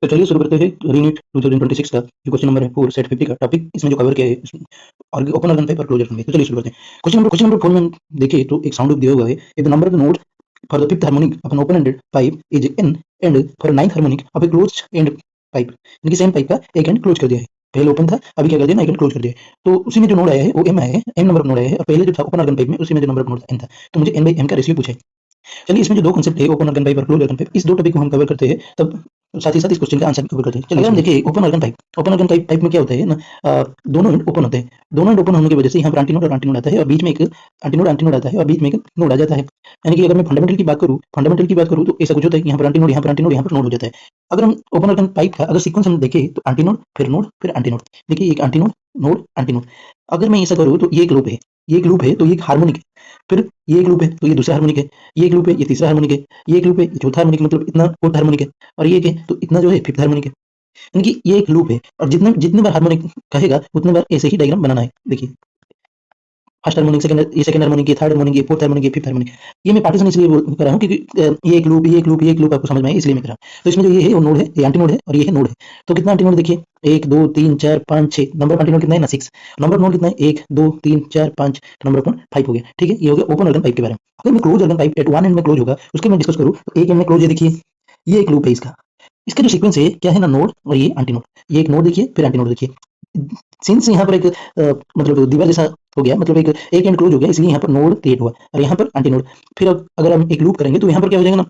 तो चलिए शुरू करते हैं रीनीट 2026 का जो क्वेश्चन नंबर है 4 सेट 50 का टॉपिक इसमें जो कवर किया है और ओपन ऑर्गन टाइप और क्लोज ऑर्गन टाइप। तो चलिए शुरू करते हैं। क्वेश्चन नंबर 4 में देखिए तो एक साउंड दिया हुआ है, if the number of notes for the fifth harmonic of an open ended pipe is n and for ninth harmonic of a closed end pipe, यानी कि सेम पाइप का एक एंड क्लोज कर दिया है। पहले ओपन था, अभी क्या कर दिया ना, एक एंड क्लोज कर दिया है। तो उसी में जो नोड आया है वो m आया है, m नंबर ऑफ नोड आया है, और पहले जो था ओपन ऑर्गन पाइप में उसी में जो नंबर ऑफ नोड n था, तो मुझे n by m का रेशियो पूछा है। चलिए इसमें जो दो कांसेप्ट है ओपन ऑर्गन पाइप और क्लोज ऑर्गन पाइप, इस दो टॉपिक को हम कवर करते हैं, तब साथ ही साथ इस क्वेश्चन का आंसर भी कवर करते हैं। चलिए हम देखिए ओपन ऑर्गन पाइप में क्या होता है ना, दोनों एंड ओपन होते हैं। दोनों एंड ओपन होने की वजह से यहाँ पर एंटीनोड और एंटीनोड आता है और बीच में एक एंटीनोड आता है और बीच में एक नोड आ जाता है। यानी कि अगर मैं फंडामेंटल की बात करूँ तो ऐसा कुछ होता है कि यहाँ पर एंटीनोड, यहाँ पर एंटीनोड, यहाँ पर नोड हो जाता है। अगर हम ओपन ऑर्गन पाइप का अगर सीक्वेंस हम देखें तो एंटीनोड फिर नोड फिर एंटीनोड। देखिए एक एंटीनोड नोड एंटीनोड। अगर मैं ऐसा करूँ तो ये एक लूप है, ये एक लूप है तो ये एक हार्मोनिक है, फिर ये एक लूप है तो ये दूसरा हार्मोनिक है, ये एक लूप है ये तीसरा हार्मोनिक है, ये एक लूप है ये चौथा हार्मोनिक, मतलब इतना फोर्थ हार्मोनिक है, और ये एक है तो इतना जो है फिफ्थ हार्मोनिक है। यानी कि ये एक लूप है और जितने जितने बार हार्मोनिक कहेगा उतने बार ऐसे ही डायग्राम बनाना है। देखिए फर्स्ट हार्मोनिक, सेकंड हार्मोनिक, ये थर्ड हार्मोनिक, ये फोर्थ हार्मोनिक, ये फिफ्थ हार्मोनिक। ये मैं पार्टीशन इसलिए कर रहा हूँ क्योंकि ये एक लूप, ये एक लूप, ये एक लूप आपको समझ में आए इसलिए मैं कर रहा हूँ। तो इसमें जो ये है वो नोड है, ये एंटीनोड है और ये है नोड है। तो कितना एंटीनोड देखिए, 1 2 3 4 5 6, नंबर ऑफ एंटीनोड कितना है ना 6, नंबर ऑफ नोड कितना है 1 2 3 4 5, नंबर ऑफ नोड 5 हो गया। ठीक है, ये हो गया ओपन ऑर्गन पाइप के बारे में। अगर मैं close organ pipe at one end में क्लोज होगा उसके मैं डिस्कस करूँ तो एक एंड में क्लोज है, देखिए ये एक लूप है, इसका जो सीक्वेंस है क्या है ना, नोड और ये एंटीनोड, ये एक नोड देखिए फिर एंटीनोड देखिए। सिंस यहाँ पर एक मतलब दीवार जैसा हो गया, मतलब एक एंड क्लोज हो गया, इसलिए यहाँ पर नोड क्रिएट हुआ और यहाँ पर एंटीनोड। फिर अगर हम एक लूप करेंगे तो यहाँ पर क्या हो जाएगा ना,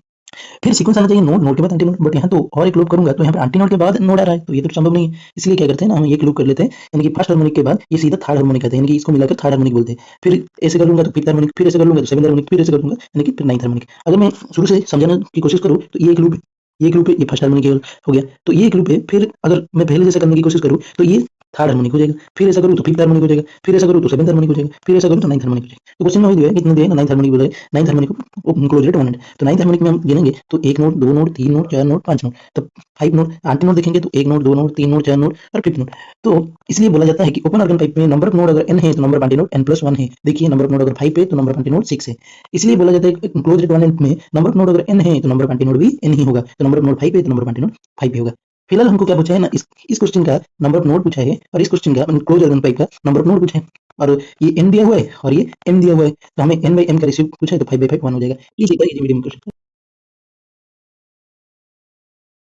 फिर सीक्वेंस आना चाहिए नोड, नोड के बाद एंटीनोड, बट यहाँ तो और एक लूप करूंगा तो यहाँ पर एंटीनोड के बाद नोड आ रहा है, तो ये तो संभव नहीं है। इसलिए क्या करते हैं ना, हम एक लूप कर लेते हैं, यानी कि फर्स्ट हार्मोनिक के बाद ये सीधा थर्ड हार्मोनिक आता है, यानी कि इसको मिलाकर थर्ड हार्मोनिक बोलते हैं। फिर ऐसे कर लूंगा तो फिफ्थ हार्मोनिक, फिर ऐसे कर लूंगा तो सेवंथ हार्मोनिक, फिर ऐसे कर लूंगा यानी कि फिर नाइन्थ हार्मोनिक। अगर मैं शुरू से समझाने की कोशिश करूँ तो ये एक लूप है, ये एक लूप है, ये फर्स्ट हार्मोनिक हो गया, तो ये एक लूप है। फिर अगर मैं पहले जैसे करने की कोशिश करूँ तो ये थर्ड हार्मोनिक हो जाएगा, फिर ऐसा करूँ तो फिफ्थ हार्मोनिक हो जाएगा, फिर ऐसा करूँ तो सेवंथ हार्मोनिक हो जाएगा, फिर ऐसा करूँ तो नाइन्थ हार्मोनिक हो जाएगा। तो क्वेश्चन में वही दिया है, कितने दिया है ना, नाइन्थ हार्मोनिक बोला है, नाइन्थ हार्मोनिक को क्लोज रेट 100। तो नाइन्थ हार्मोनिक में हम गिनेंगे तो एक नोट, दो नोट, तीन नोट, चार नोट, पांच नोट, तब 5 नोट। एंटी नोट देखेंगे तो एक नोट, दो नोट, तीन नोट, चार नोट और फिफ्थ नोट। तो इसलिए बोला जाता है कि ओपन ऑर्गन पाइप में नंबर ऑफ नोड अगर n है तो number of anti node n+1 है। देखिए नंबर ऑफ नोड अगर 5 है तो नंबर ऑफ एंटी नोड 6 है। इसलिए बोला जाता है कि क्लोज रेट 1 में नंबर ऑफ नोड अगर n है तो नंबर ऑफ एंटी नोड भी n ही होगा, तो नंबर ऑफ नोड 5 है तो नंबर ऑफ एंटी नोड 5 ही होगा। फिलहाल हमको क्या पूछा है ना, इस क्वेश्चन का नंबर ऑफ नोड पूछा है और इस क्वेश्चन का क्लोज ऑर्गन पाइप का नंबर ऑफ नोड पूछा है, और ये n दिया हुआ है और ये m दिया हुआ है, तो हमें n by m का रेशियो पूछा है तो 5/5 1 हो जाएगा। इसी का ये वीडियो में क्वेश्चन